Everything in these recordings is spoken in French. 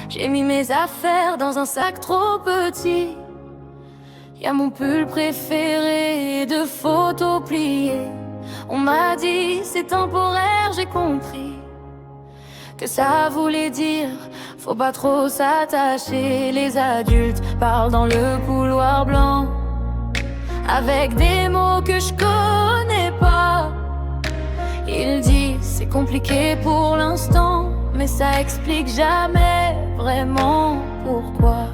J'ai mis mes affaires dans un sac trop petit. Y'a mon pull préféré de photos pliées. On m'a dit c'est temporaire, j'ai compris que ça voulait dire faut pas trop s'attacher. Les adultes parlent dans le couloir blanc avec des mots que je connais pas. Ils disent c'est compliqué pour l'instant, mais ça explique jamais vraiment pourquoi.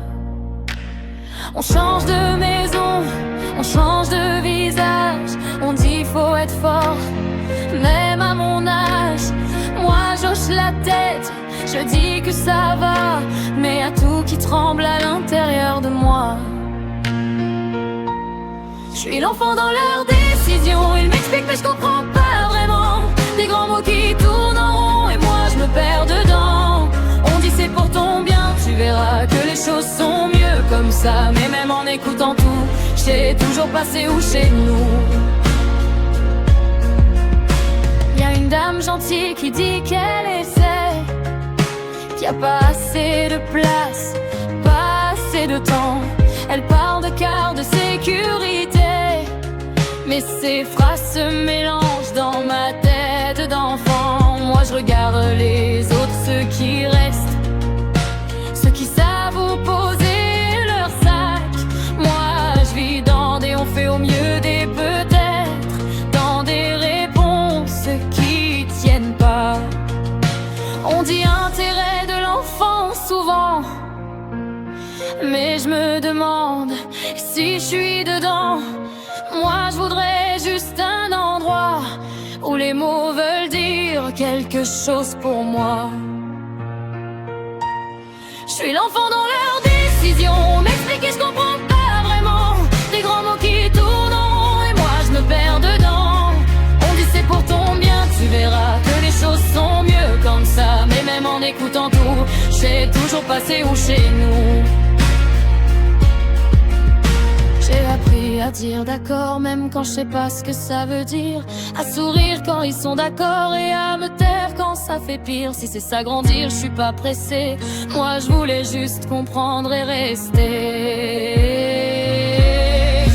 On change de maison, on change de visage. On dit faut être fort, même à mon âge. Moi j'hoche la tête, je dis que ça va, mais y'a tout qui tremble à l'intérieur de moi. Je suis l'enfant dans leurs décisions. Ils m'expliquent mais je comprends pas vraiment. Des grands mots qui tournent en rond et moi je me perds dedans. On dit c'est pour ton bien, tu verras que les choses sont mieux comme ça. Mais même en écoutant tout, j'ai toujours passé où chez nous. Y'a une dame gentille qui dit qu'elle essaie, qu'il n'y a pas assez de place, pas assez de temps. Elle parle de carte de sécurité, mais ces phrases se mélangent dans ma tête d'enfant. Moi je regarde les autres, ceux qui restent, ceux qui savent où poser leur sac. Moi je vis dans des on fait au mieux des peut-être, dans des réponses qui tiennent pas. On dit intérêt de l'enfant souvent, mais je me demande si je suis dedans. Moi je voudrais juste un endroit où les mots veulent dire quelque chose pour moi. Je suis l'enfant dans leurs décisions. M'expliquer je comprends pas vraiment. Des grands mots qui tournent en rond et moi je me perds dedans. On dit c'est pour ton bien, tu verras que les choses sont mieux comme ça. Mais même en écoutant tout, j'ai toujours passé où chez nous. J'ai appris à dire d'accord même quand je sais pas ce que ça veut dire, à sourire quand ils sont d'accord et à me taire quand ça fait pire. Si c'est s'agrandir, je suis pas pressée. Moi je voulais juste comprendre et rester.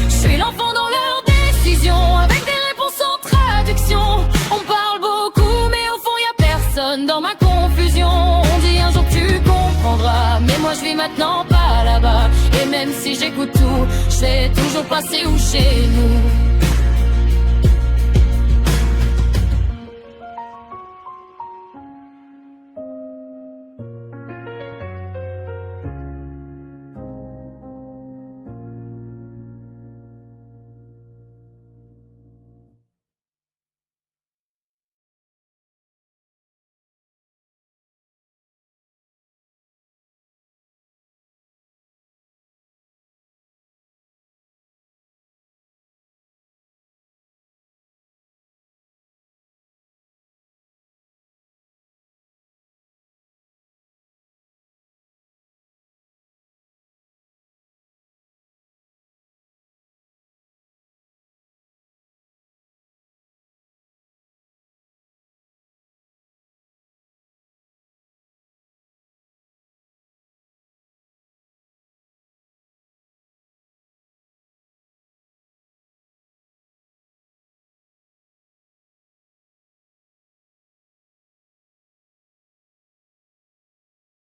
Je suis l'enfant dans leurs décisions, avec des réponses en traduction. On parle beaucoup mais au fond y a personne dans ma confusion. On dit un jour tu comprendras, mais moi je vis maintenant pas là-bas. Et même si j'écoute tout, je vais toujours passer où chez nous.